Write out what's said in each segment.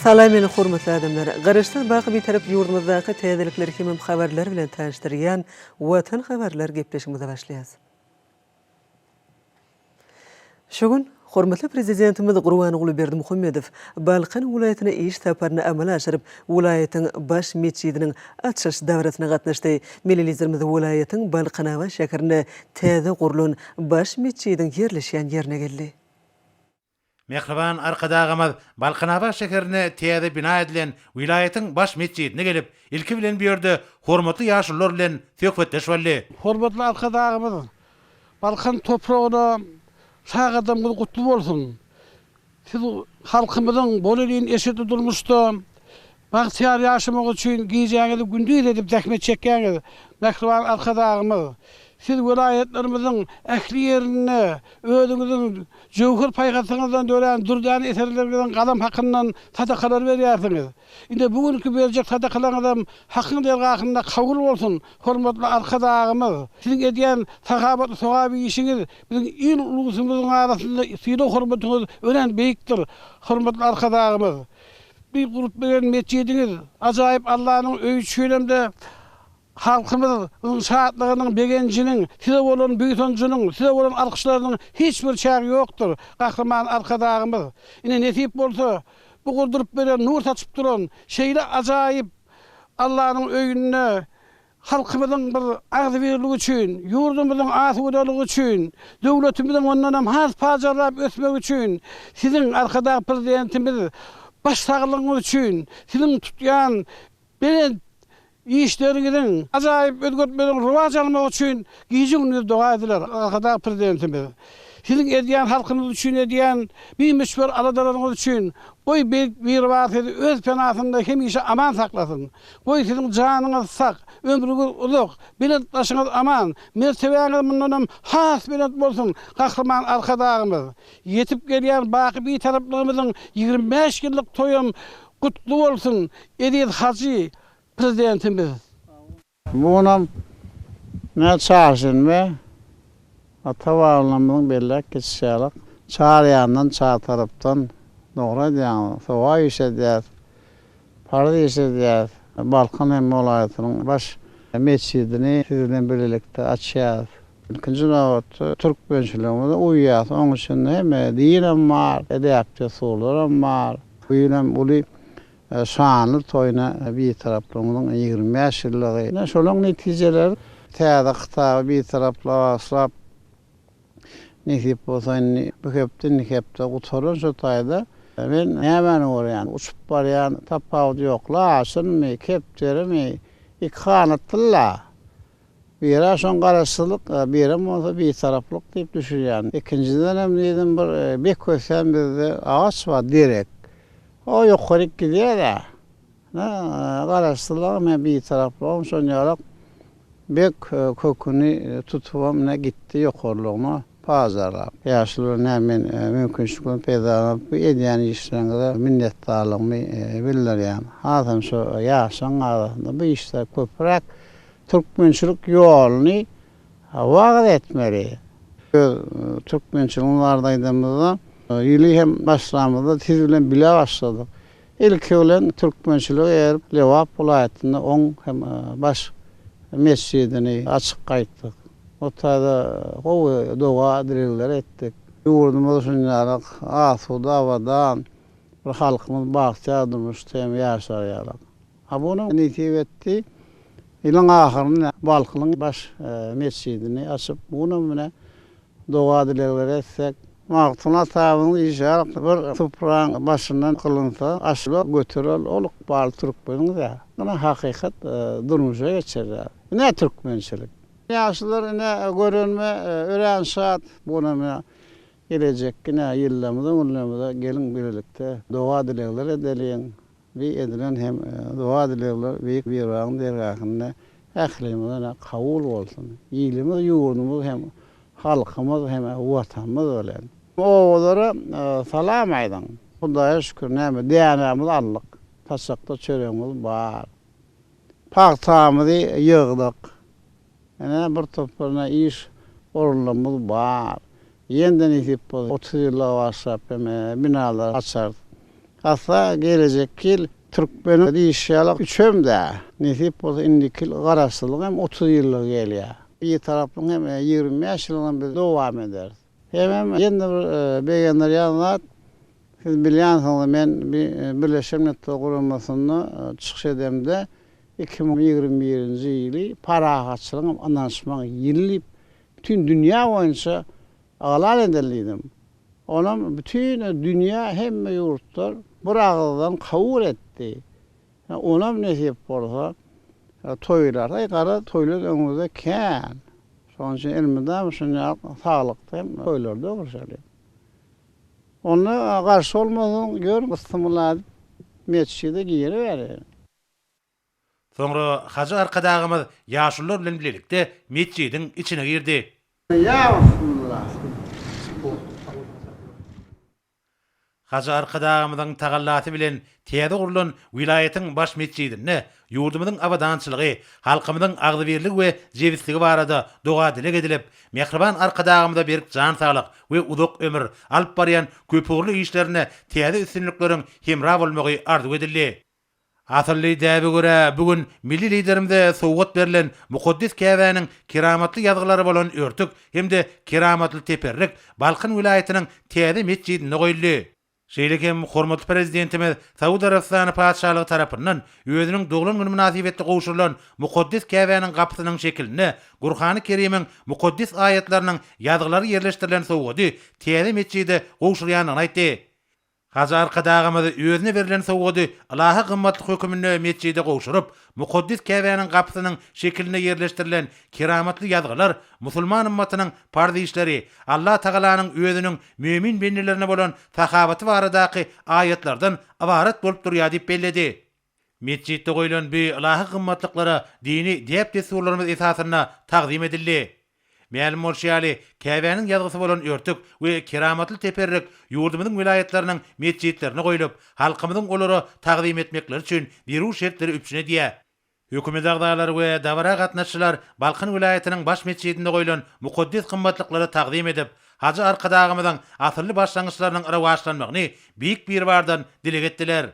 Salam meni hormatly adamlar. Garaşdan baky bir tarap yurdumyzdaky täzelikleri hemem habarlar bilen tanıştyrýan Watan habarlar gepleşigimize başlaýas. Şogun hormatly prezidentimiz Gurbanuly Berdimuhammedow Balkan welaýatyna iş saparyny amala aşyryp, welaýatyň baş meçidiniň açyş dawratyna gatnaşdy. Mililizirimiz welaýatyň Balkanawa şäherine täze gurulan baş meçidiň yerleşýän ýerine geldi. Mehriban arkadağımız Balkanawa şeherine täze bina edilen vilayetin baş meçidine gelip ilki bilen bir yerde hormatly ýaşullar bilen söhbetleş boldy. Hormatly arkadağımız Balkan toprağına sağadamız kutlu bolsun. Siz halkymyzyň bolelyň eşidi durmuşda bagtyar ýaşamak üçin giýjäňizi gündüz edip zähmet çekýäňiz. Mehriban arkadağımız siz vilayetlerimizin ähli ýerini özüňiziň jowhar paýgatyňyzdan dölen durdan eserlerden galam hakyndan sadakalar berýärsiňiz. Inde bugünkü berjek sadakalaryňyzdan hakyň dergahynda kabul bolsun. Hormatly arkadağymyz, siziň edýän sahabat sowaby işiňiz biziň il ulusumyzyň arasynda syýda hormatyňyz ören beýikdir. Hormatly arkadağymyz, bir gurup bilen meçidiňiz ajaýyp Allahyň öýü şöýlemde halkymyzyň şahatlygynyň begençiniň, size bolan büýütençiniň, size bolan alkyşlarynyň hiç bir çägi ýokdur. Gahrman arkadağymyz. Ine nesip bolsa, bu gurdurup beren nur saçyp duran şeýle ajaýyp Allahyň öýüne halkymyzyň bir agzy berligi üçin, ýurdumyzyň asudalygy üçin, döwletimiziň ondan hem has pajarlap ösmek üçin, siziň arkada prezidentimiz baş saglygyňyz üçin, siziň tutýan beren işleriňiziň ajaýyp özgörtmeden rywaj almak üçin giýjiginiz doga ediler arkada prezidentimiz. Siziň edýän halkyňyz üçin edýän bir meşhur aladalaryňyz üçin goý bir wagty öz penasynda hemişe aman saklasyn. Goý siziň janyňyz sak, ömrüňiz uzak, biletdaşyňyz aman, mertebäňiz mundan has bilet bolsun. Gahrman arkadağymyz. Yetip gelýän baky bir taraplarymyzyň 25 ýyllyk toýum kutlu bolsun. Edil Hacı prezidentimiz. Bunam ne çağırsın mı? Atavarlamın bellek geçişalık. Çağır yandan, çağır taraftan doğru diyen, sova işediyer, parada işediyer. Balkan emmi olayetinin baş meçidini sizinle birlikte açıyaz. İkinci navatı Türk bönçülüğümüzde uyuyaz. Onun için hem dinem var, edepçe soğulurum var. Uyunem uli şanlı toyuna bir taraflarımızın 25 ýyllygy. Şolun netijeleri täze kytaby bir tarapla başlap nesip bolsa bu hepde gutaran şu taýda men näme görýän uçup barýan tapawdy ýokla aşynmy kepterimi ikhanatla bir şon garaşsylyk berem bolsa bir taraplyk diýip düşünýän. İkinciden hem dedim bir bek kösen bizde ağaç var direk. O yukarı gidiyor da. Garaşsylyk men bir taraplam şonýarak bek köküni tutuwam ne gitti ýokarlygyma pazarlap. Ýaşlylar nämen mümkinçiligini peýda edýän işlerinde minnetdarlygymy bildirýän. Hazam şu ýaşaň arasynda bu işler köpräk türkmençilik ýoluny wagt etmeli. Türkmençiliklerdaýdymyzda ýyly hem başlamada siz bilen bile başladyk. İlki bilen türkmençiligi eger Lewap welaýatynda oň hem baş meçidini açyk gaýtdyk. O taýda gowy doga direler etdik. Ýurdumyz şunlaryk asuda awadan bir halkymyz bagça durmuşdy hem ýaşarýarlar. Ha bunu netip etdi. Ýylyň ahyrynda Balkynyň baş meçidini açyp bunu mene doga direler etsek Maqtuna tabyň işar bir toprağın başından kılınsa aşıla götürel oluk bal Türkmeniň. Buna hakikat durmuşa geçer. Ne Türkmençilik? Yaşlılar ne görünme ören saat buna gelecekkine ýyllamyda gelin birlikte doğa dilekler edeliň. Bir edilen hem doğa dilekler büyük bir wagtyň dergahynda ählimizden kabul bolsun. Ýylymyz ýurdumyz hem halkymyz hem watanymyz bilen. Oğullara salam aydın. Hudaýa şükür näme diýänämiz allyk. Taşakda çöreňimiz bar. Paktamyzy ýygdyk. Ene bir toprağına iş orulymyz bar. Ýenden isip bol 30 ýylla başlap binalar açar. Asa gelecek yıl Türkmenin dişyalık üçüm de nesip olsa indikil garasılık hem 30 yıllık geliyor. Bir tarafın hem 25 yılın bir devam eder. Hem yeni bir beğenler yanlar. Siz biliyorsunuz men Birleşmiş Milletler Kurulması'nda çıkış edemde 2021 yılı para açılığın anlaşmak yıllık bütün dünya boyunca ağlar ediliydim. Onun bütün dünya hem yurtlar burağıdan kabul etti. Ona nesip olsa toylar, yukarı toylar önümüzde kən. Son için elimizde şunu sağlıkta hem toylarda oluşalım. Ona karşı olmadan gör İstanbul'a mescide giyeri verir. Soňra hacı arkadagymyz ýaşullar bilen birlikde mescidin içine girdi. Ya Bismillah. Hacı arkadagymyzyň tagallaty bilen täze gurulan wilayatyň baş mescidine ýurdumyzyň abadançylygy, halkymyzyň agzybirligi we jewisligi barada doga dile edilip, mehriban arkadagymyza berip jan saglyk we uzak ömür alyp barýan köpügli işlerine täze üstünlikleriň hemra bolmagy arzu edildi. Asırly däbe göre bugün milli liderimize sowgat berilen Muqaddis Käbäniň keramatly ýazgylary bolan örtük hemde keramatly teperrik Balkan wilayatynyň täze mescidine goýuldy. Şeýlekem hormatly prezidentimiz Saudi Arabistany paçalygy tarapyndan özüniň doglan güni münasibetli gowşurylan Muqaddis Käbäniň gapysynyň şekline Gurhany Kerimiň muqaddis ayetleriniň ýazgylary ýerleşdirilen sowgady täze mescide gowşurýanyny aýtdy. Hacı arkadagymyz özüne berilen sowgady Allaha gymmatly hökümine mescide gowşuryp, Muqaddis Käbäniň gapysynyň şekline ýerleşdirilen keramatly ýazgylar musulman ummatynyň pardy işleri, Allah Tagalanyň özüniň mümin bennelerine bolan sahabaty baradaky ayetlerden ibaret bolup durýar diýip belledi. Mescidde goýulan bu Allaha gymmatlyklara dini diýip desurlarymyz esasyna taqdim edildi. Ma'lum bolşýaly, Käbäniň ýazgysy bolan örtük we keramatly teperrik ýurdumyzyň wilayatlarynyň mescidlerine goýulyp, halkymyzyň olary taqdim etmekleri üçin bir şertleri üpsüne diýär. Hökümet agdalary we dawara gatnaşçylar Balkan wilayatynyň baş mescidinde goýulan muqaddis gymmatlyklara taqdim edip, hacı arkadagymyzyň asyrly başlangyçlarynyň rawaçlanmagyny biýik bir bardan dile getdiler.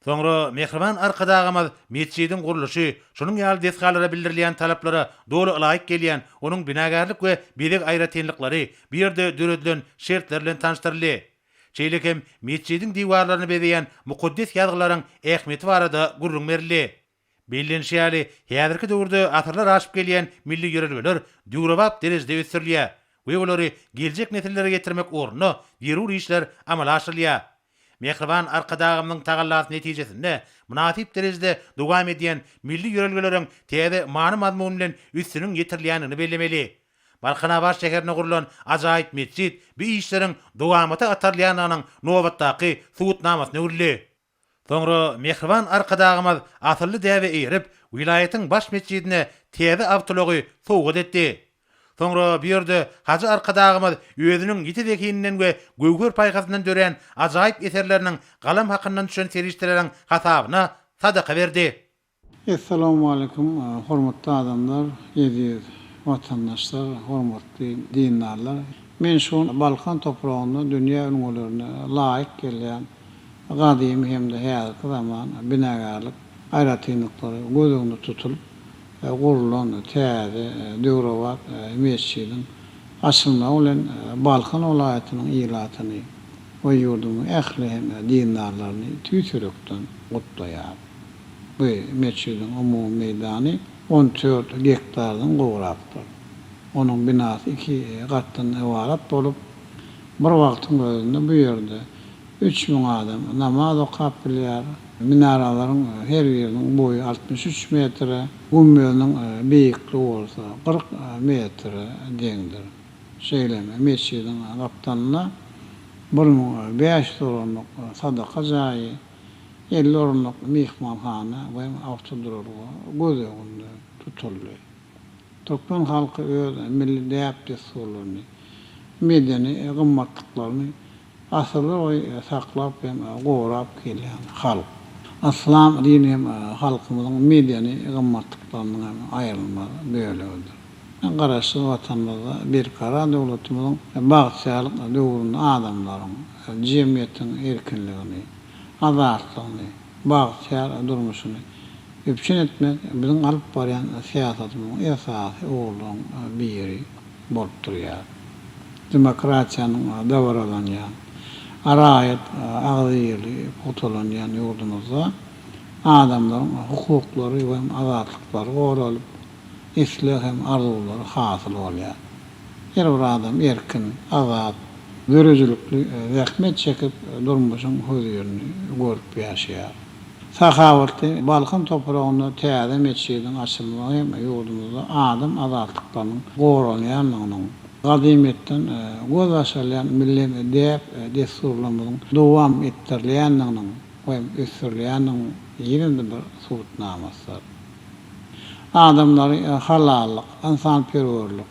Soňra mehriban arkadagymyz mescidin guruluşy, şonuň ýaly desgalara bildirilýän talaplary dolu laýyk gelýän, onuň binagarlyk we bilik aýratynlyklary bir ýerde döredilen şertler bilen tanıştyryldy. Şeýlekem mescidin diwarlaryny bezeýän muqaddis ýazgylaryň ähmeti barada gurrun berildi. Billenşýäli, häzirki döwürde asyrlar aşyp gelýän milli ýörelgeler düwrebap derejede ösürilýär we olary geljek nesillere getirmek ornuny ýerur işler amal aşyrylýar. Mehriban arkadagymyň tagallasy netijesinde munasip derejede dowam edýän milli ýörelgeleriň täze many mazmun bilen üstüniň ýetirilýänini bellemeli. Balkanabad şeherine gurulan ajaýyp mescid bu işleriň dowamaty atarlýanynyň nobatdaky subutnamasyny öwrüldi. Soňra mehriban arkadagymyz asyrly däwe eýerip, wilayatyň baş mescidine täze awtology sowgat etdi. Soňra bir ýerde hacı arkadagymyz özüniň ýetidekininden we göwgür paýgasyndan dören ajaýyp eserleriniň galam hakyndan düşen serişdeleriň hasabyna sadaka berdi. Assalamu alaykum, hormatly adamlar, ýedi vatandaşlar, hormatly dindarlar. Men şu Balkan toprağında dünýä öňlerine laýyk gelýän gadymy hemde häzirki zaman binagarlyk aýratynlyklary gözüňde tutulup gurulan täze döwrewat mescidin açylmagy bilen Balkan welaýatynyň ýylatyny we ýurdumyň ähli hem dindarlaryny tüýsürekden gutlaýar. Bu mescidin umumy meýdany 14 hektardan gowrapdyr. Onuň binasy 2 gatdan ibarat bolup, bir wagtyň özünde bu ýerde 3000 adam namaz okap bilýär. Minaralaryň her ýeriniň boýy 63 metre, gumbynyň beýikligi bolsa 40 metre deňdir. Şeýleme mescidin gapdanyna 1500 orunluk sadaka jaýy, 50 orunluk mehmanhana we awtodurorga göz öňünde tutuldy. Türkmen halky öz milli däp desurlaryny, medeni gymmatlyklaryny asyrly oý saklap hem gowrap kelýän halk. Aslam dinim halkymyzyň medeni gymmatlyklarynyň aýrylmagy bölüdir. Men garaşy watanymyzda bir kara döwletimiň bagçalyk döwründe adamlaryň jemgyýetiň erkinligini, azatlygyny, bagçar durmuşyny üpçün etmek bizim alyp barýan siýasatymyzyň esasy uğurluň biri bolup durýar. Demokratiýanyň dawralanýan, arayet agzyrly otolanýan ýurdumyzda adamlaryň hukuklary we azatlyklary goralyp, islah hem arzulary hasyl bolýar. Her bir adam erkin, azat, görüjülükli zähmet çekip durmuşyň höýürini görüp ýaşaýar. Sahavatly Balkan topragyna täze meçidin açylmagy hem ýurdumyzda adam azatlyklarynyň goralanýanynyň gadimetden göz açylýan milli edep desturlamynyň dowam etdirilýändiginiň we ösürilýändiginiň ýerinde bir subutnamasy. Adamlary halallyk, insanperwerlik,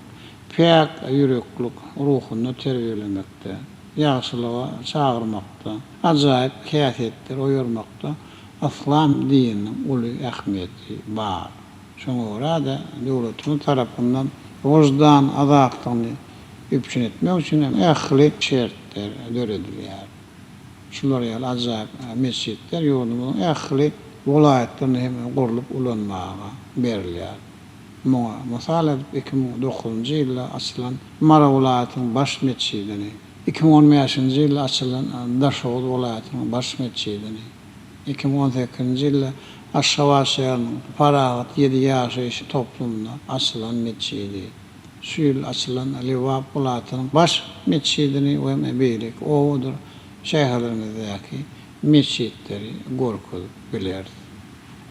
pek ýüreklik ruhuny terbiýelemekde, ýagşylyga çagyrmakda, ajaýyp häsiýetler oýarmakda İslam dininiň uly ähmiýeti bar. Şoňa görä de döwletimiz tarapyndan wojdan azatlygyny üpçün etmek üçin ähli şertler döredilýär. Şular ýaly ajaýyp meçitler ýurdumyzyň ähli welaýatlaryny hem gurulup ulanmaga berilýär. Moňa mysal 2009-njy ýylda açylan Mara welaýatynyň baş meçidini, 2015-nji ýylda açylan Daşoğlu welaýatynyň baş meçidini, 2018-nji ýylda Aşgabatyň Paragat 7 ýaşaýyş toplumuna açylan meçidi, şu ýyl açylan Lewap welaýatynyň baş meçidini we beýlik odur şäherlerimizdäki meçitleri gorkup biler.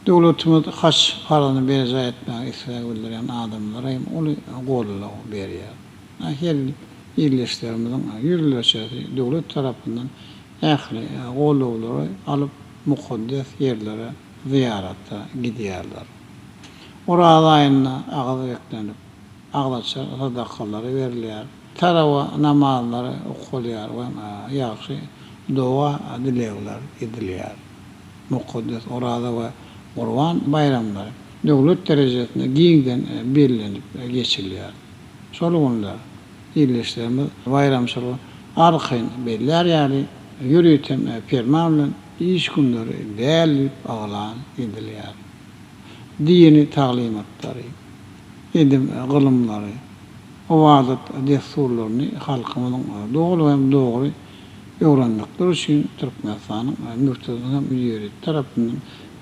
Döwletimiz haç parany berje etmäge istek bildiren adamlara hem ony gollaw berýär. Her ýerleşdirmeden ýürleşýär döwlet tarapyndan ähli gollawlary alyp mukaddes ýerlere ziyaratda gidýärler. Orada aýyna agzy eklenip, aglaça sadakalary berilýär. Tarawa namazlary okulýar we ýagşy dowa dilekler edilýär. Mukaddes orada we Qurban bayramlary döwlet derejesinde giňden bellenip geçirilýär. Şol günler ýerleşdirme bayramçylyk arkaň beller ýaly ýürüten ferman bilen iş günleri belip aglan edilýär. Dini taglimatlary, edim gylymlary, owadat desturlaryny halkymyzyň dogry hem dogry öwrenmekleri üçin Türkmenistanyň müftüsiniň müdiri tarapyndan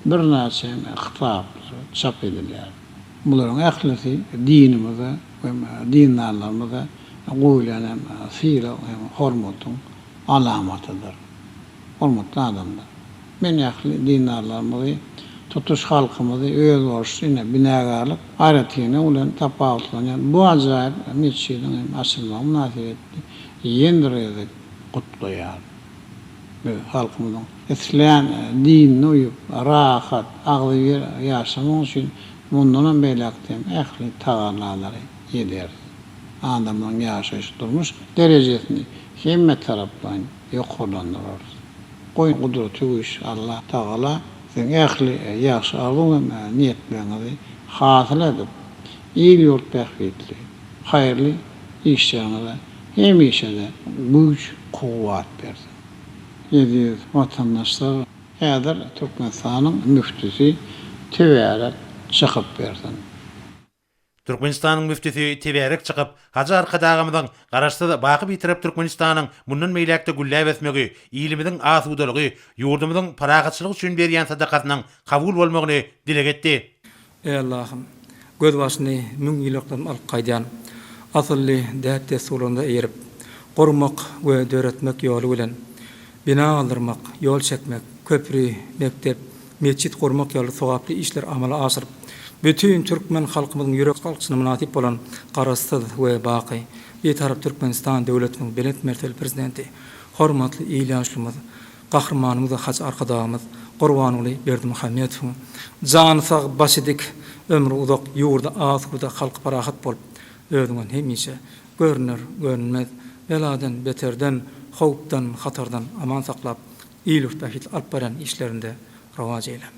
bir näçe hitap çap edilýär. Bularyň ählisi dinimize we dindarlarymyza goýulan fiýle we hormatyň alamatydyr. Hormatly adamlar. Men ähli dindarlarymyzy tutuş halkymyzy öz borçlyna binagarlyk aratyny ulan tapawutlanýan bu ajaýyp meçidiniň açylmagy münasibetli ýendirýär gutlaýar. Halkymyzyň İslam dinini uýup rahat, agly ýaşamagy üçin mundan beýlekden ähli tagarlary eder. Adamlaryň ýaşaýyş durmuş derejesini hemme tarapdan ýokurlandyrar. Goýun gudraty güýç Allah Taala sen ähli ýaşy arzuň niýetlerini hasyl edip, iyi ýurt tähwitli, haýyrly işlerine hemişe güç, kuvvet bersin. Yedi vatandaşlar häzir Türkmenistanyň müftüsi teberek çykyp bersin. Türkmenistanyň müftüsi teberek çykyp, Hacı Arkadagymyzyň garaşsyz baky bitirip Türkmenistanyň mundan meýlekde gülläp esmegi, ýylymyzyň asudalygy, ýurdumyzyň paragatçylygy üçin berýän sadakatynyň kabul bolmagyny dilek etdi. Ey Allah'ım, göz başyny müň ýyllardan alyp gaýdan, asly därt desurunda erip, gorumak we döretmek ýoly bilen bina aldırmak, yol çekmek, köprü, mektep, meçit kurmak ýoly sowaply işler amala aşyryp, bütün Türkmen halkymyzyň ýürek halkyna munasip bolan garaşsyz we baky ýetarap Türkmenistan döwletiniň belet mertebeli prezidenti, hormatly ýylýaşlymyz, gahrmanymyz Hacı Arkadagymyz Gurbanuly Berdimuhammedow, jany sag başydyk, ömrü uzak ýurda asuda halk parahat bolup, özüňden hemişe görünür, görünmez, beladan, beterden, howpdan, hatardan aman saklap, ýylyk tähit alyp baran işlerinde rawaj eyle.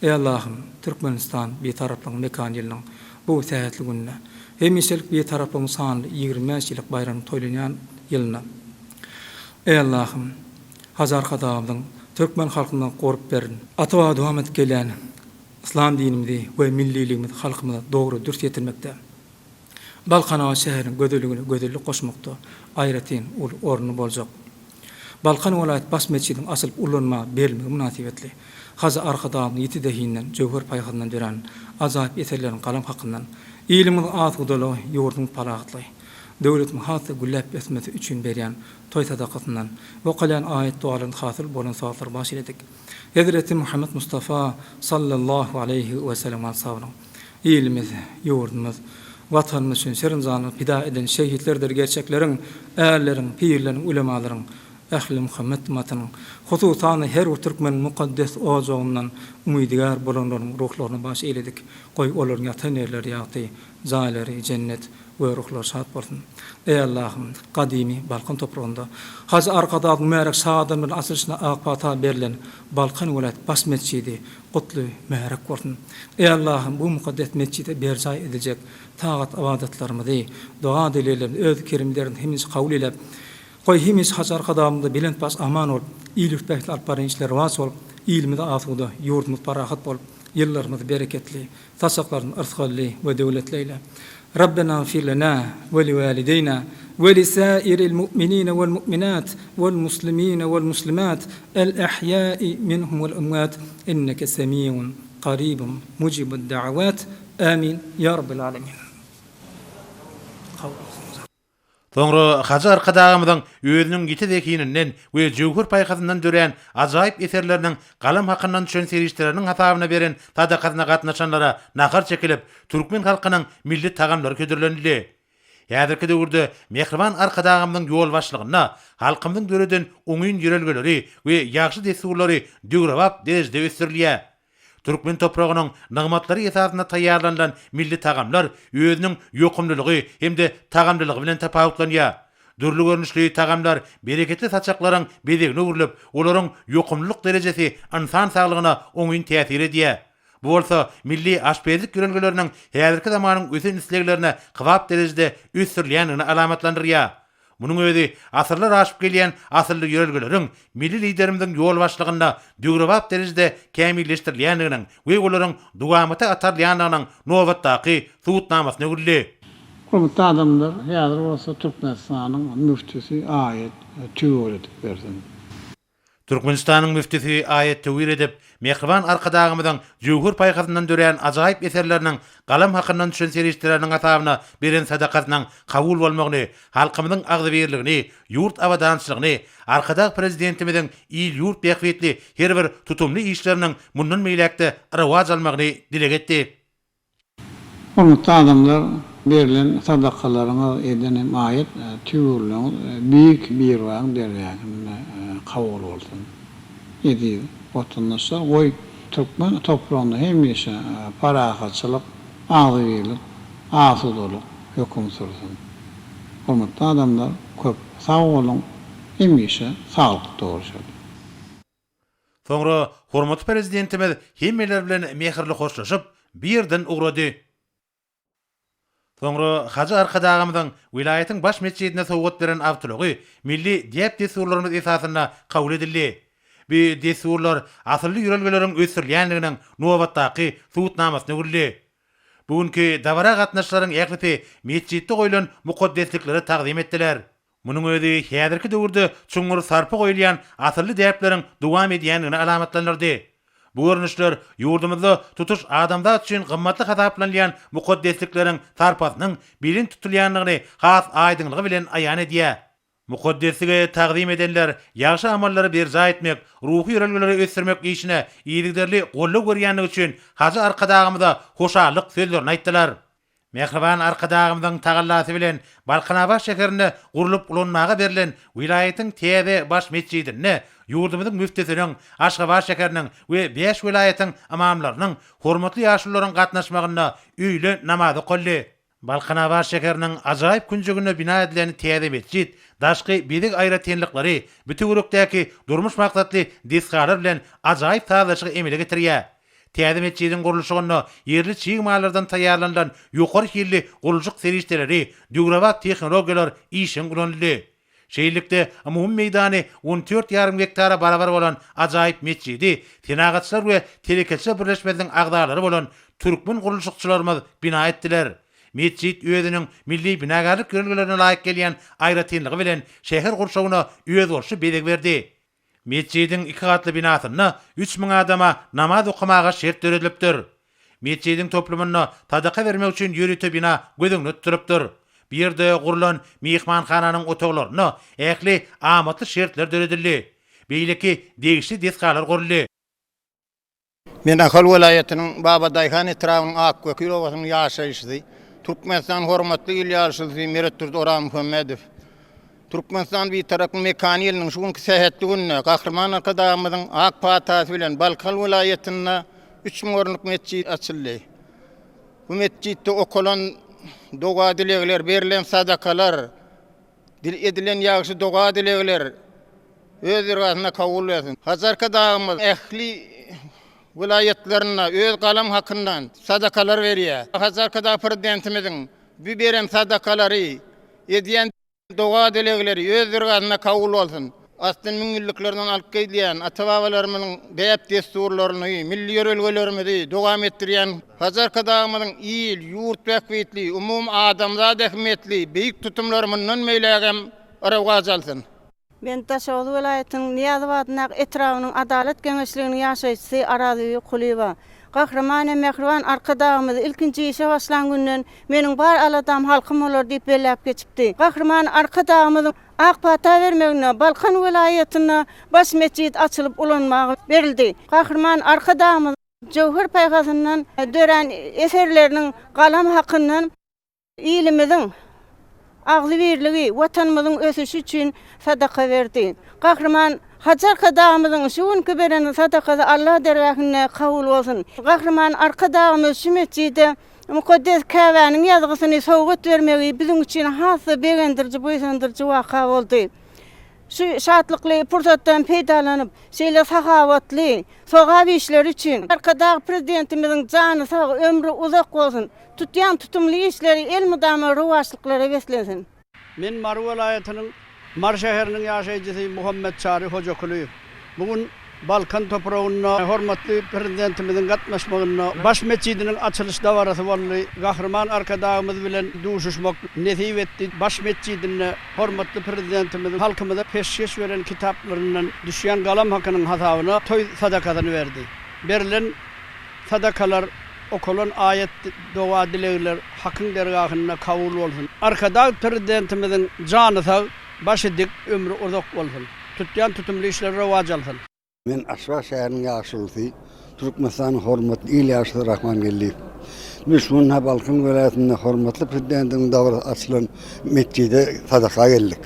Ey Allah'ım, Türkmenistan betaraplygyň mekan ýylynyň bu tähetli gününe, hemişelik betaraplygyň sanly 25 ýyllyk bayramy toýlanýan ýylyna. Ey Allah'ım, Hacı Arkadagymyzyň Türkmen halkından korup berin. Atawa dowam etip gelen İslam dinimizi ve milliligimizi halkımıza doğru dürt yetirmekte. Balkanawa şäheriniň gödülligine gödüllük goşmakda aýratyn orny boljak. Balkan welaýat baş meçidiň asylyp ulanma berilmegi münasibetli. Haza arkadagyň ýeti dehinden jowher paýhyndan dören azaýyp eserleriň galam hakyndan ilimiň atydaly ýurdun paragatly. Döwletiň hasy güllep esmesi üçin berýän toý sadakatyndan we galan aýat dualaryn hasyl bolan sawatlar baş ededik. Hazreti Muhammed Mustafa sallallahu aleyhi ve sellem ashabına ilimiz, ýurdumyz, vatanymyz üçin şerynjanyny pida eden şehitlerdir gerçeklerin, äärlerin, pirlerin, ulemalaryň, ähli Muhammed ummatynyň, hususan her bir türkmen mukaddes ojagyndan umydygar bolanlaryň ruhlaryny baş eýledik. Goý olaryň ýatan-ýerleri ýagty, zaýlary cennet we ruhlar şad bolsun. Ey Allah'ım, kadimi Balkan toprağında haz arkada mübarek saadan bir asılışına akpata berilen Balkan vilayet baş mescidi kutlu mübarek bolsun. Ey Allah'ım, bu mukaddes mescide berzay edilecek taat abadatlarımızı, dua dileyelim, öz kerimlerin hemiz kabul ile koy hemiz haz arkadamda bilent bas aman ol, iyilik behli alparin işler vas ol, ilmide afuda, yurdumuz parahat bol, yıllarımız bereketli, tasakların ırzgalli ve devletliyle. ربنا اغفر لنا ولوالدينا ولسائر المؤمنين والمؤمنات والمسلمين والمسلمات الأحياء منهم والأموات إنك سميع قريب مجيب الدعوات آمين يا رب العالمين. Soňra haja arkadaýymyzyň özüniň giti zekininden we jowhur paýhasyndan dören ajaýyp eserleriniň galam hakyndan düşen serişleriniň hasabyna beren sadakatyna gatnaşanlara nakar çekilip türkmen halkynyň milli tagamlary ködürlenildi. Ýa-da döwürde mehriban arkadaýymyň ýol başlygyna halkymyň döreden oňyn ýörelgeleri we ýaxşy desurlary döwrewap derejede ösürilýär. Türkmen toprağının nağmatları esasında taýýarlanan milli tagamlar özüniň ýokumlylygy hemde tagamlylygy bilen tapawutlanýar. Dürli görnüşli tagamlar bereketli saçaklaryň bedegine urulyp, olaryň ýokumlylyk derejesi insan saglygyna oňyn täsir edýär. Bu bolsa milli aşpezlik ýörelgeleriniň häzirki zamanyň ösen isleglerine kybap derejede ösürilýänini alamatlandyrýar. Munyň özi asyrlar aşyp gelýän asyrly ýörelgeleriň milli liderimizin ýol başlygyna döwrewap derejede kämilleşdirilýändiginiň we olaryň dowamaty atarlýanynyň nowatdaky suwutnamasyna gürli. Hurmatly adamlar, häzir bolsa Türkmenistanyň müftisi aýet tüwür edip berdi. Türkmenistanyň müftisi aýet tüwür edip mehriban arkadaýymyzyň jowhur paýhasyndan dören ajaýyp eserleriniň galam hakyndan düşen serişleriniň hasabyna beren sadakatynyň kabul bolmagyny, halkymyzyň agzybirligini, ýurt awadançylygyny, arkadag prezidentimiziň il ýurt beýwetli her bir tutumly işleriniň mundan meýlekde rawaj almagyny dileg etdi. Hurmatly adamlar, berilen sadakalaryňa edenim aýet tüwürliň büyük bir waň derýärinde kabul bolsun. Edi vatandaşlar goý Türkmen toprağynda hemişe parahatçylyk, agzybirlik, asudalyk höküm sürsin. Hurmatly adamlar, köp sag bolun, hemişe saglyk doluşur. Soňra hormatly prezidentimiz hemmeler bilen mehirli hoşlaşyp birden ugrady. Soňra haja arkadaýymyzyň vilayatyň baş mescidine sowgat beren awtology milli diýip desurlarymyz esasyna kabul edildi. Bu desurlar asyrly ýörelgeleriň ösürilýändiginiň nowatdaky suwutnamasyna gürli. Bugünkü dawara gatnaşlaryň ýaklysy mescidde goýulan mukaddeslikleri taqdim etdiler. Munyň özi häzirki döwürde çuňur sarpy goýulýan asyrly däpleriň dowam edýändigini alamatlandyrdy. Bu görnüşler ýurdumyzda tutuş adamlar üçin gymmatly hasaplanýan mukaddeslikleriň sarpasynyň bilin tutulýanlygyny has aýdynlygy bilen aýan edýär. Mukaddeslige taqdim edenler ýaxşy amallary berja etmek, ruhy ýörelgeleri ösürmek işine iýdigderli golluk görýänligi üçin haja arkadaýymyza hoşallyk sözlerini aýtdylar. Mehriban arkadaýymyzyň tagallasy bilen Balkanabaş şäherinde gurulup ulanmaga berilen vilayatyň täze baş mescidine ýurdumyzyň müftisiniň, Aşgabat şäheriniň we 5 vilayatyň imamlarynyň hormatly ýaşlullaryň gatnaşmagyna öýle namazy golly. Balkanabaş şäheriniň ajaýyp günjegine bina edilen täze mescid, daşky bidik aýratynlyklary, bütünlükdäki durmuş maksatly disgalar bilen ajaýyp taýlaşygy emele getirýär. Täze mescidin gurulşygyna yerli çiğmalardan taýýarlanan ýokary hilli gurulşyk serişleri, döwrewat tehnologiýalar işin gulanyldy. Şeýillikde umum meýdany 14,5 hektara barabar bolan ajaýyp mescidi, tenagatçylar we terekelçi birleşmesiň agdalary bolan türkmen gurulşykçylarymyz bina etdiler. Mescid öýüdiniň milli binagarlyk görelgelerine laýyk gelýän aýratynlygy bilen şäher gurşawyna öýüd bolşy bedeg berdi. Mescidiň 2 gatly binasyny 3000 adama namaz okumaga şert töredilipdir. Mescidiň toplumyna tadaka bermek üçin ýürüte bina gözüňde tuturupdyr. Bir ýerde gurulan mehmanhananyň otoglaryny ähli amatly şertler töredildi. Beýleki degişli deskalar guruldy. Men Ahal vilayetinin Baba Dayhan etrawynyň Akkökül owasynyň ýaşaýyşy. Türkmenistan hormatly il ýaşaýyşy Merettur Orhan Muhammedow. Türkmenistan bir tarafın mekani elinin şu günkü sehetli gününe Gahrman arkadaşımızın AK Parti bilen Balkan vilayetinde 3000 orunluk mescid açıldı. Bu mescidde okulan doğa dilekler, verilen sadakalar, edilen yağışı doğa dilekler öz irgasına kabul etsin. Hazarka dağımız ehli vilayetlerine öz kalam hakkından sadakalar veriyor. Hazarka dağ prezidentimizin bir berem sadakaları ediyen doğa dilekleri öz irgasına kabul olsun. Aslın müngülliklerinden alıp gelýän ata-babalarymyzyň bäp desturlaryny, milli ýörelgelerimizi dowam etdirýän Hazarka dağımyzyň il, ýurt bäkbetli, umum adamzat ähmiýetli, beýik tutumlarymyň meýlegem araga jalsyn. Ben Taşoğlu vilayetiniň Niýazybatyň etrawynyň adalet geňeşliginiň ýaşaýçysy Arazy Kulyba. Gahraman mehriban arkadaşymyz ilkinji işe başlan günden meniň bar aladam halkym bolar diýip belläp geçipdi. Gahraman arkadaşymyzyň AK Parti vermegine Balkan vilayetine baş mescid açılıp ulanmagy berildi. Gahraman arkadaşymyz Jowher Paýgazyndan dören eserleriniň galam hakyndan ilimiziň agly birligi, watanymyzyň ösüşi üçin sadaka berdi. Gahraman Hazarka dağımızın şu günkü beren sadakası Allah dergahine kabul olsun. Gahraman arkadaşımız şu mescide mukaddes Kâbe'nin yazgısını sowgat vermegi bizim için hasy begendirji, boýsandyrjy waka boldy. Şu şatlykly pursatdan peýdalanyp, şeýle sahawatly, sowap işler üçin arkadaş prezidentimiziň jany sag, ömrü uzak bolsun. Tutýan tutumly işleri el mudamy ruwaşlyklary beslensin. Men Mar vilayetiniň Mar şäheriniň ýaşaýjysy Muhammed Çary Hojakuly. Bugün Balkan toprağına hormatly prezidentimiziň gatnaşmagyna baş mescidiniň açylyş dawarasy boldy. Gahraman arkadaşymyz bilen duşuşmak nesip etdi. Baş mescidine hormatly prezidentimiz halkymyza peşkeş beren kitaplaryndan düşýän galam hakynyň hasabyna toy sadakasyny berdi. Berilen sadakalar okulan ayet, doğa dilekler hakyň dergahyna kabul bolsun. Arkadaş prezidentimiziň jany sag, başı dik, ömrü uzak bolsun. Tutýan tutumly işleri rewaj alsyn. Men Aşrak şäheriniň ýaşaýçysy Türkmenistan hormatly il ýaşaýy Rahman Gelli. Müslüman Balkan vilayetinde hormatly prezidentiň dawra açylan mescide sadaka geldik.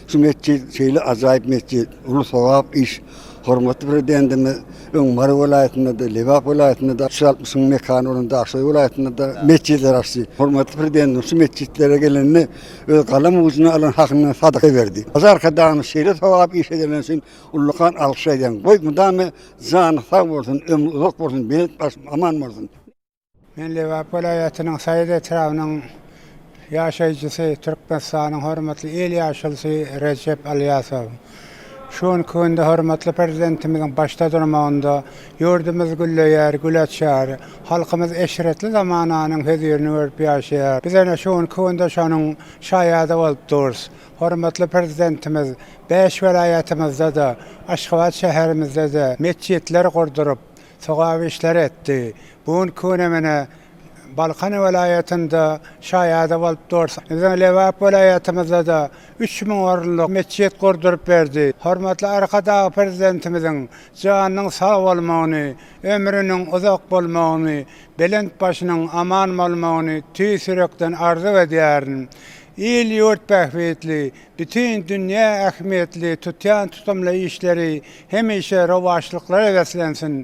Şu mescid şeýle ajaýyp mescid, uly sowap iş. Hormatly prezidentimiz Öňmar vilayetinde de, Lewap vilayetinde de, 60 mekan orunda Akşay vilayetinde de mescidler açdy. Hormatly prezident şu mescidlere gelenini öz galam ucuna alan hakyna sadaka berdi. Hazarka dağymyz şeýle sowap iş edilen üçin ullukan alkyş edýän. Goý mudamy jany sag bolsun, ömrü uzak bolsun, beýik baş aman bolsun. Men Lewap vilayetiniň Saýyt etrawynyň ýaşaýjysy Türkmenistanyň hormatly el ýaşaýçysy Recep Alyasow. Şuň künde hormatly prezidentimiziň başda durmagynda ýurdumyz gülleýär, güleçýär, halkymyz eşretli zamananyň höýürini görüp ýaşaýar. Biz ana şuň künde şonuň şaýada bolup durýs. Hormatly prezidentimiz 5 vilayatimizde de, Aşgabat şäherimizde de mescidler gurdurup, sowap işler etdi. Buň künemine Balkan vilayetinde şaýada bolup dursa. Bizim Lewap vilayetimizde de 3000 orunluk mescid gurdurup berdi. Hormatly arkadaş prezidentimiziň janynyň sag bolmagyny, ömrüniň uzak bolmagyny, belent başynyň aman bolmagyny tüýsürekden arzu edýärin. Il ýurt bähbetli, bütün dünýä ähmiýetli tutýan tutumly işleri hemişe rewaçlyklara beslensin.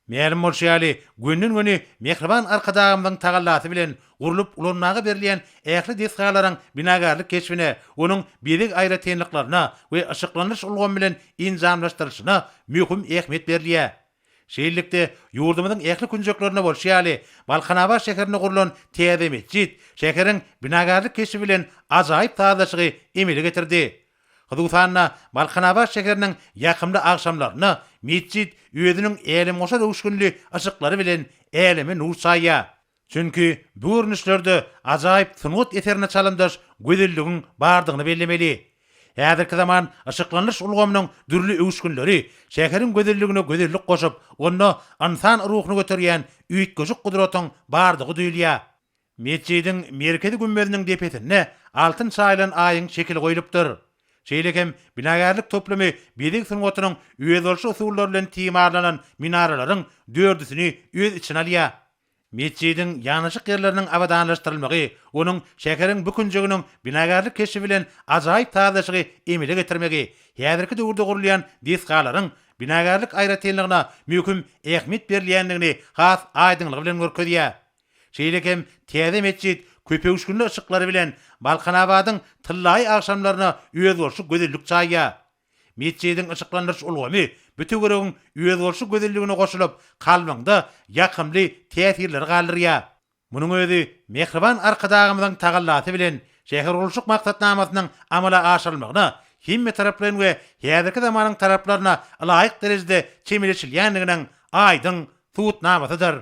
Meýerim bolşýaly, gündün güni mehriban arkadaşymyň tagallasy bilen gurulup ulanmagy berilýän ähli deskalaryň binagarlyk keşfine, onuň birik aýratynlyklaryna we aşyklanýyş ulgamy bilen injamlaşdyryşyna möhüm ähmiýet berilýär. Şeýlelikde ýurdumyzyň ähli künjeklerine bolşýaly, Balkanaba şäherine gurulan täze mescid şäheriň binagarlyk keşfi bilen ajaýyp taýdaşygy emele getirdi. Hudusanna Balkanaba şekerinin yakımlı akşamlarını mescid özünün elim olsa dövüşkünlü ışıkları bilen elimi nur sayya. Çünkü bu ürünüşlerde acayip sınut eterine çalındır güzelliğin bardığını bellemeli. Häzirki zaman ışıklanış ulgamynyň dürli öwüşkünleri şäherin gözelligine gözellik goşup, onu insan ruhuna götürýän üýtgüjük gudratyň bardygy duýulýar. Mescidiň merkezi gümbeziniň depetine altyn çaýlan aýyň şekil goýulypdyr. Şeýlekem binagarlyk toplamy bizik sunwatynyň öýelşi usullary bilen timarlanan minaralaryň dördüsini öz içine alýar. Mescidiň ýanyşyk ýerleriniň abadanlaşdyrylmagy, onuň şäheriň bükünjiginiň binagarlyk keşi bilen ajaýyp tazaşygy emile getirmegi, häzirki döwürde gurulýan diskalaryň binagarlyk aýratynlygyna möhüm ähmiýet berilýändigini has aýdynlyk bilen görkezýär. Şeýlekem täze mescid köpegüşkünli ışıklary bilen Balkanabadyň tyllaý akşamlaryna öýelşi gözellik çaýýar. Mescidiň ışıklandyrış ulgamy bütügüregiň öýelşi gözelligine goşulyp, kalbyňda ýakymly täsirler galdyrýar. Munyň özi mehriban arkadagymyzyň tagallasy bilen şäher urulşyk maksatnamasynyň amala aşyrylmagyna, himme taraplaryn we häzirki zamanyň taraplaryna laýyk derejede çemilişilýändiginiň aýdyň tutnamasydyr.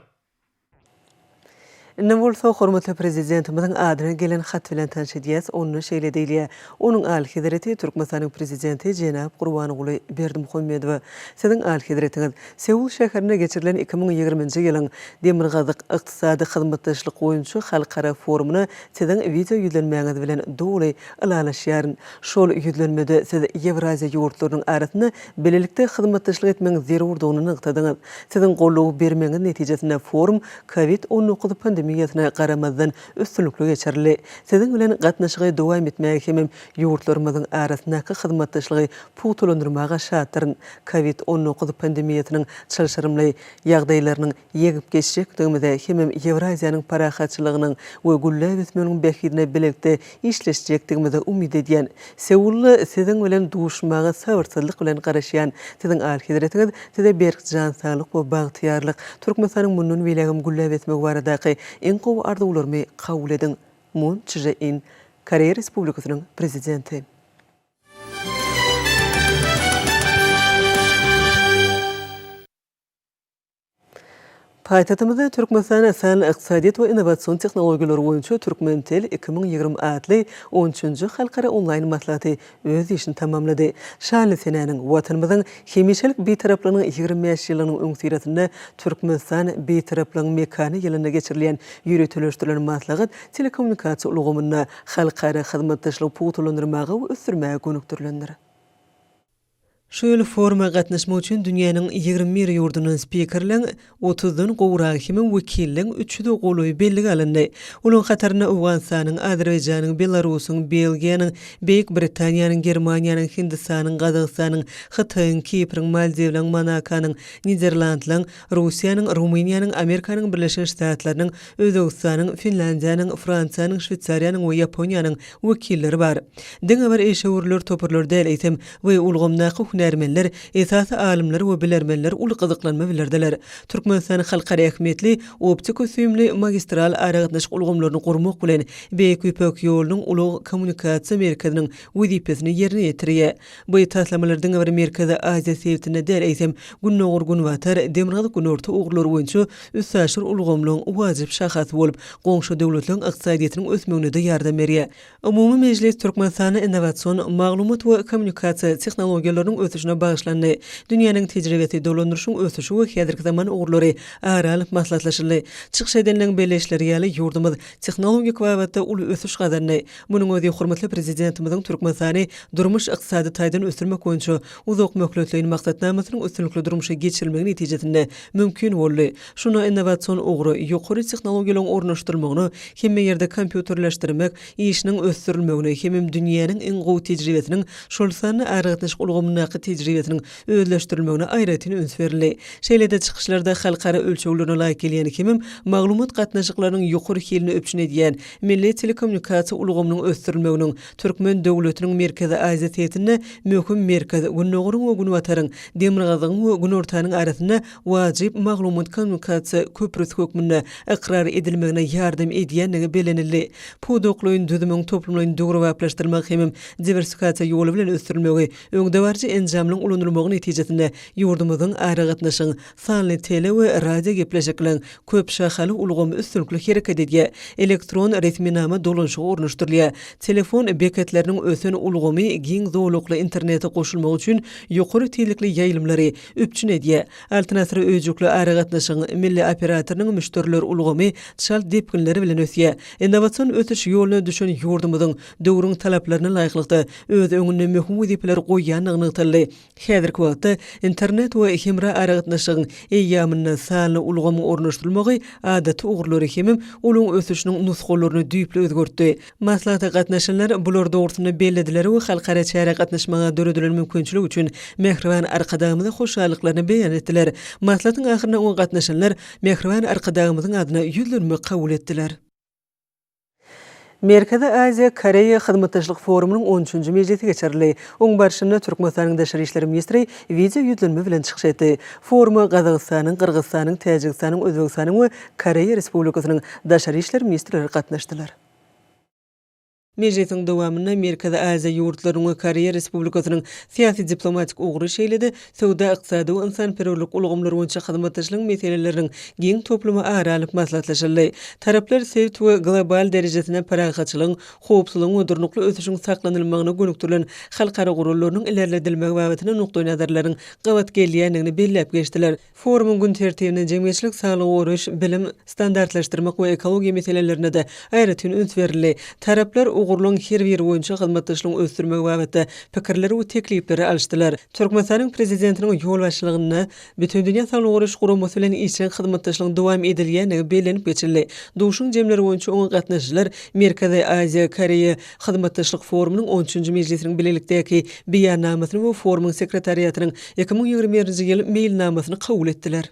Nämolsa hormatly prezidentimiziň adyna gelen hat bilen tanşydýas, onu şeýle diýilýär. Onuň Al-Hidrati Türkmenistanyň prezidenti Jenap Gurbanoğlu Berdimuhammedow siziň Al-Hidratiňiz Seul şäherine geçirilen 2020-nji ýylyň Demirgazyk ykdysady hyzmatdaşlyk boýunça halkara forumuna siziň video ýüzlenmäňiz bilen doly alalaşýaryn. Şol ýüzlenmede siz Ewraziýa ýurtlarynyň arasynda bilelikde hyzmatdaşlyk etmeň zerurdygyny nyktadyňyz. Siziň gollaw bermeňiz netijesinde forum COVID-19 pandemiýasyna garamazdan üstünlükli geçirildi. Siziň bilen gatnaşygy dowam etmäge hemem ýurtlarymyzyň arasyndaky hyzmatdaşlygy putulandyrmaga şartlaryn COVID-19 pandemiýasynyň çalşyrymly ýagdaýlarynyň ýegip geçjekdiginde hemem Ewraziýanyň parahatçylygynyň we güllä besmeniň behidine bilelikde işleşjekdiginde umyd edýän. Seully siziň bilen duşmaga sabyrsyzlyk bilen garaşýan siziň Al-Hidratiňiz size berkjan saglyk we bagtyarlyk Türkmenistanyň mundan bilegim güllä besmek baradaky en gowy arzuwlarymy kabul edin. Moon Jae-in, Koreýa Respublikasynyň prezidenti. Paýtatymyzda Türkmenistan sany ykdysadyýat we innowasion tehnologiýalary boýunça Türkmentel 2020 adly 13-nji halkara onlaýn maslahaty öz işini tamamlady. Şanly senäniň watanymyzyň hemişelik beýtaraplarynyň 25 ýylynyň öňsirasynda Türkmenistan beýtaraplaryň mekany ýylyna geçirilen ýürütülüşdirilen maslahat telekommunikasiýa ulgamyna halkara hyzmatdaşlyk putulandyrmagy we ösdürmäge gönükdirilendir. Şöyle forma gatnaşmak üçin dünýäniň 21 ýurdundan speakerler 30-dan gowrak hemem wekilliň 3-de golowy belli alındy. Olaň hataryna Awganistanyň, Azerbaýjanyň, Belarusyň, Belgiýanyň, Beýik Britaniýanyň, Germaniýanyň, Hindistanyň, Gazagystanyň, Hytaýyň, Kipriň, Maldiwlaryň, Monakanyň, Niderlandlaryň, Russiýanyň, Ruminiýanyň, Amerikanyň Birleşik Ştatlarynyň, Özbegistanyň, Finlandiýanyň, Fransiýanyň, Şweýçariýanyň we Ýaponiýanyň wekilleri bar. Diňe bir eşewurlar topurlar däl eýtem we ulgamnaky hünärmenler, esasy alimler we bilermenler uly gyzyklanma bilerdiler. Türkmenistan halkara ähmiýetli optik ösümli magistral aragatnaşyk ulgamlaryny gurmak bilen Beýik Ýüpek ýolunyň uly kommunikasiýa merkeziniň wezipesini ýerine ýetirýär. Bu taslamalardan bir merkeze Aziýa sebitine däl eýsem günnogur günwatar Demirgazyk günorta ugurlary boýunça üssäşir ulgamlaryň wajyp şahasy bolup, goňşy döwletleriň ykdysadyýatynyň ösmegine de ýardam berýär. Umumy mejlis Türkmenistanyň innowasion, maglumat we kommunikasiýa tehnologiýalarynyň ösüşine bagyşlandy. Dünýäniň tejribesi dolandyrşyň ösüşi we häzirki zaman ugurlary aralyp maslahatlaşyldy. Çykyş edeniň belleşleri ýaly ýurdumyz tehnologik wagtda uly ösüş gadarny. Munyň özi hormatly prezidentimiziň Türkmenistany durmuş ykdysady taýdan ösürmek boýunça uzak möhletliň maksatnamasynyň üstünlikli durmuşa geçirilmegi netijesinde mümkin boldy. Şuna innowasion ugry ýokary tehnologiýalaryň ornaşdyrylmagyny, hemme ýerde kompýuterleşdirmek, işiniň ösdürilmegini, hemem dünýäniň en gowy tejribesiniň şol sany aragatnaşyk ulgamyna ýyllarky tejribetiniň özleşdirilmegine aýratyn üns berildi. Şeýlede çykyşlarda halkara ölçeglerine laýyk gelýän kimim maglumat gatnaşyklarynyň ýokary hilini öpçün edýän Milli Telekommunikasiýa ulgamynyň ösdirilmeginiň Türkmen döwletiniň Merkezi Aziýa teýtine möhüm merkez Günnogurun we Günwataryň Demirgazyň we Günortanyň arasynda wajyp maglumat kommunikasiýa köprüsi hökmünde ikrar edilmegine ýardam edýänligi belenildi. Podoklyň düzümüň toplumlaryň dogry waplaşdyrmak hem diversifikasiýa ýoly bilen ösdirilmegi öňdewarjy enjamlaryň ulanylmagy netijesinde ýurdumyzyň ara gatnaşyň sanly tele we radio gepleşikliň köp şahaly ulgamy üstünlikli hereket edýär. Elektron resminama dolanşygy ornaşdyrylýar. Telefon beketleriniň ösen ulgamy giň zowlukly internete goşulmak üçin ýokary teýlikli ýaýlymlary öpçün edýär. Alternativ öýjükli ara gatnaşyň milli operatorynyň müşteriler ulgamy çal depkinleri bilen ösýär. Innovasion ötüş ýoluna düşen ýurdumyzyň döwrüň talaplaryna laýyklykda öz öňüne möhüm wezipler goýýanyny tanly. Häzirki wagtda internet we hemra ara gatnaşygyň eýýamyny sanly ulgamy ornaşdyrylmagy adaty ugurlary hemim uluň ösüşiniň nusgalaryny düýpli özgörtdi. Maslahatda gatnaşanlar bular dogrusynda bellediler we halkara çäre gatnaşmaga döredilen mümkinçilik üçin mehriban arkadagymyza hoşallyklaryny beýan etdiler. Maslahatyň ahyryna o gatnaşanlar mehriban arkadagymyzyň adyna ýüzlenme kabul etdiler. Merkezi Aziýa Koreýa Hyzmatdaşlyk forumynyň 13-nji mejlisi geçirildi. Oň barşyna Türkmenistanyň daşary işleri ministri video ýüzlenme bilen çykyş etdi. Foruma Gazagystanyň, Kyrgyzstanyň, Täjikistanyň, Özbegistanyň we Koreýa Respublikasynyň daşary işleri ministrleri gatnaşdylar. Mejlisiň dowamyna Merkezi Aziýa ýurtlaryň we Koreýa Respublikasynyň syýasy diplomatik ugry şeýlede sowda ykdysady we insanperwerlik ulgamlary boýunça hyzmatdaşlyk meseleleriniň giň toplumy aralyp maslahatlaşyldy. Taraplar sewt we global derejesinde paragatçylygyň, howpsuzlygyň we durnukly ösüşiň saklanylmagyna gönükdirilen halkara gurulmarynyň ilerledilmegi babatyna nukdaý nazarlaryň gawat gelýänligini belläp geçdiler. Forumyň gün tertibine jemgyýetçilik saglygy goruş, bilim, standartlaşdyrmak we ekologiýa meselelerine de aýratyn üns berildi. Taraplar ugurluň her biri boýunça hyzmatdaşlygyň ösdürmegi babatda pikirleri we teklipleri alşdylar. Türkmenistanyň prezidentiniň ýol başçylygyna bütün dünýä saglyk goruş guramasy bilen işçilik hyzmatdaşlygyň dowam edilýänligi belenip geçildi. Duşuň jemleri boýunça oň gatnaşyjylar Merkezi Aziýa Koreýa hyzmatdaşlyk forumynyň 13-nji mejlisiniň bilelikdäki beýannamasyny we forumyň sekretariýatynyň 2021-nji ýyl mailnamasyny kabul etdiler.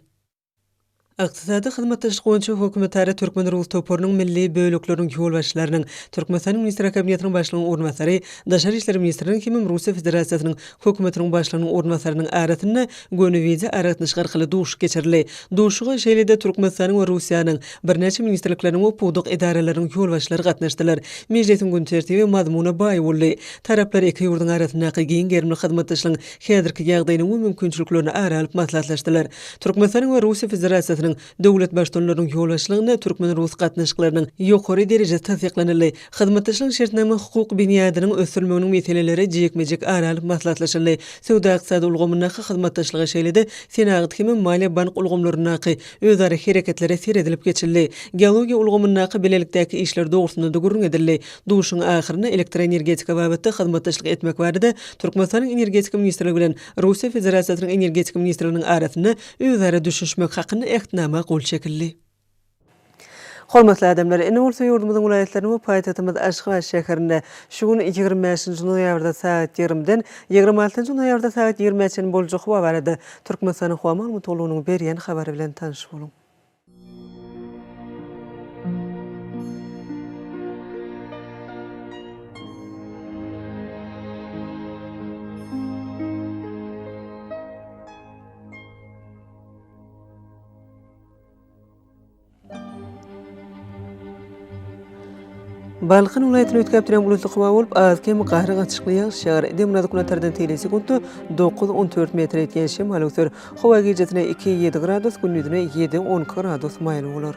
Iqtisadi hyzmatdaşlyk boýunça hökümetara Türkmen Rus toporunyň milli bölükleriniň ýol başçylarynyň Türkmenistanyň minister kabinetiniň başlygynyň ornwasary, daşary işleri ministriniň kimim Russiýa Federasiýasynyň hökümetiniň başlygynyň ornwasarynyň arasynda gönüwize aratnaşyk arkaly duş geçirildi. Duşuga şeýlede Türkmenistanyň we Russiýanyň birnäçe ministrlikleriniň we puduq idaralariniň ýol başçylary gatnaşdylar. Mejlisiň gün tertibi mazmuny baý boldy. Taraplar iki ýurduň arasyndaky giň gerimli hyzmatdaşlygyň häzirki ýagdaýyny we mümkinçiliklerini aralyp maslahatlaşdylar. Türkmenistanyň we Russiýa Federasiýasynyň döwlet başçylarynyň ýol başçylygyna Türkmen Rus gatnaşyklarynyň ýokary derejede tasdiklanyldy. Hyzmatdaşlyk şertname hukuk binýadynyň ösdürmeginiň meseleleri jekmejek aralyp maslahatlaşyldy. Sowda ykdysady ulgamyna hyzmatdaşlygy şeýlede Senat hemi Maliýe bank ulgamlaryna özara hereketlere seredilip geçildi. Geologiýa ulgamyna bilelikdäki işler dogrusynda da gurrun edildi. Duşuň ahyryna elektroenergetika babatda hyzmatdaşlyk etmek barada Türkmenistanyň energetika ministrligi bilen Russiýa Federasiýasynyň energetika ministrliginiň arasynda özara düşüşmek hakyny ehtnama gol çekildi. Hormatly adamlar, ene bolsa ýurdumyzyň vilayetlerini we paýtagtymyz Aşgabat şäherinde şu gün 25-nji noýabrda saat 20-den 26-njy noýabrda saat 20-çe boljak hawa barada Türkmenistanyň hawa maglumatynyň berýän habary bilen tanış boluň. Balkın vilayetyny ötkäp duran bulutly hawa bolup, azkem gahry gaçykly ýağış ýagar. Demnady kuntardan tele sekundy 9-14 metr etýän şemal ösür. Hawa gecesine 2-7 gradus, gündüzine 7-10 gradus maýly bolar.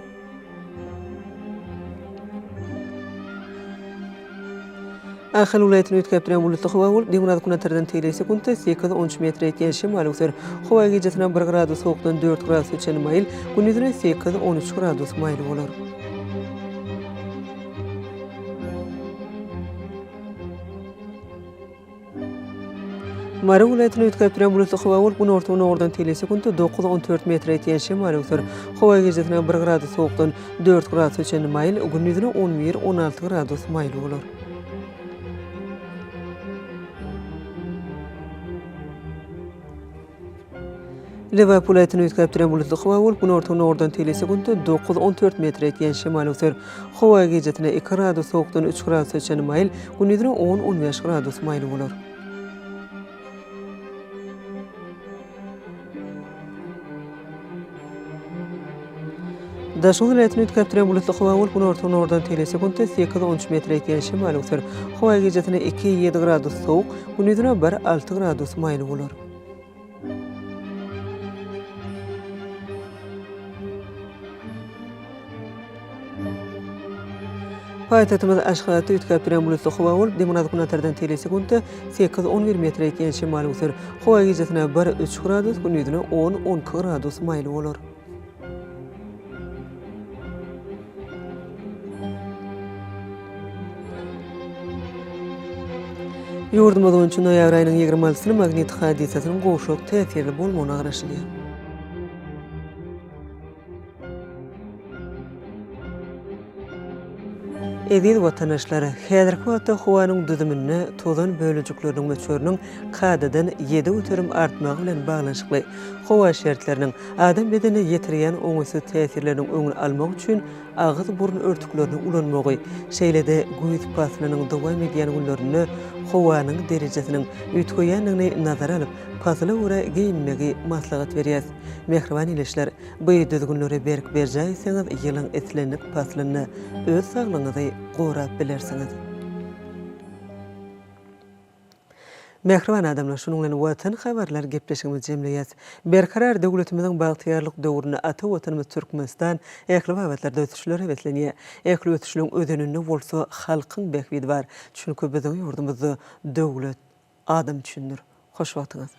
Ahal vilayetyny ötkäp duran bulutly hawa bolup, demnady kuntardan tele sekundy 8-13 metr etýän şemal ösür. Hawa gecesine 1 gradus sowukdan 4 gradus üçin maýl, gündüzine 8-13 gradus maýly bolar. Mara vilayetyny ötkäp duran bulutly hawa bolup, gün ortagyny ordan tele sekundy 9-14 metr etýän şemal ösür. Hawa gecesine 1 gradus sowukdan 4 gradus üçin maýl, gündüzine 11-16 gradus maýly bolar. Liverpool ayetini ütkaptiren bulutlu hava olup, bunu ortadan oradan telesekundu 9-14 metre etken şemal ötür. Hava gecetine 2 gradus soğuktan 3 gradus öçeni mayıl, günüdüne 10-15 gradus mayıl olur. Daşoğlu ayetini ütkaptiren bulutlu hava olup, bunu ortadan oradan telesekundu 8-13 metre etken şemal ötür. Hava gecetine 2-7 gradus soğuk, günüdüne 1-6 gradus mayıl olur. Paytahtymyz Aşgabatda ütkaptiren bulutly hawa bolup, demonat günatardan telesekundu 8-11 metre etken şemal ötür. Hawa gecesine 1-3 gradus, günüdüne 10-12 gradus maylı olur. Yurdumyzyň üçin noýabr aýynyň 26-syny magnetik hadisasynyň goşok täsirli bolmagyna garaşylýar. Edil vatandaşları, häzirki wagtda howanyň düzümine tozan bölejikleriniň möçöriniň kadadan 7 öterim artmagy bilen baglanşykly. Howa şertleriniň adam bedenine ýetirýän oňsy täsirleriniň öňüni almak üçin agyz burun örtüklerini ulanmagy, şeýlede göýüs pasynyň dowam edýän günlerini howanyň derejesiniň ütköýänligini nazara alyp, pasly ura giyinmegi maslahat berýär. Mehriban ilişler, bu düzgünlere berk berjäýseňiz ýylyň etlenlik paslyny öz saglygyňyzy gorap bilersiňiz. Mehriban adamlar, şunun bilen watan habarlar gepleşigimiz jemleýär. Berkarar döwletimiziň bagtyarlyk döwrüne ata watanymyz Türkmenistan ähli wagtlarda ötüşlere betlenýär. Ähli ötüşlüň ödeninde bolsa halkyň bekbidi bar. Çünki biziň ýurdumyzdy döwlet adam düşünür. Hoş wagtyňyz.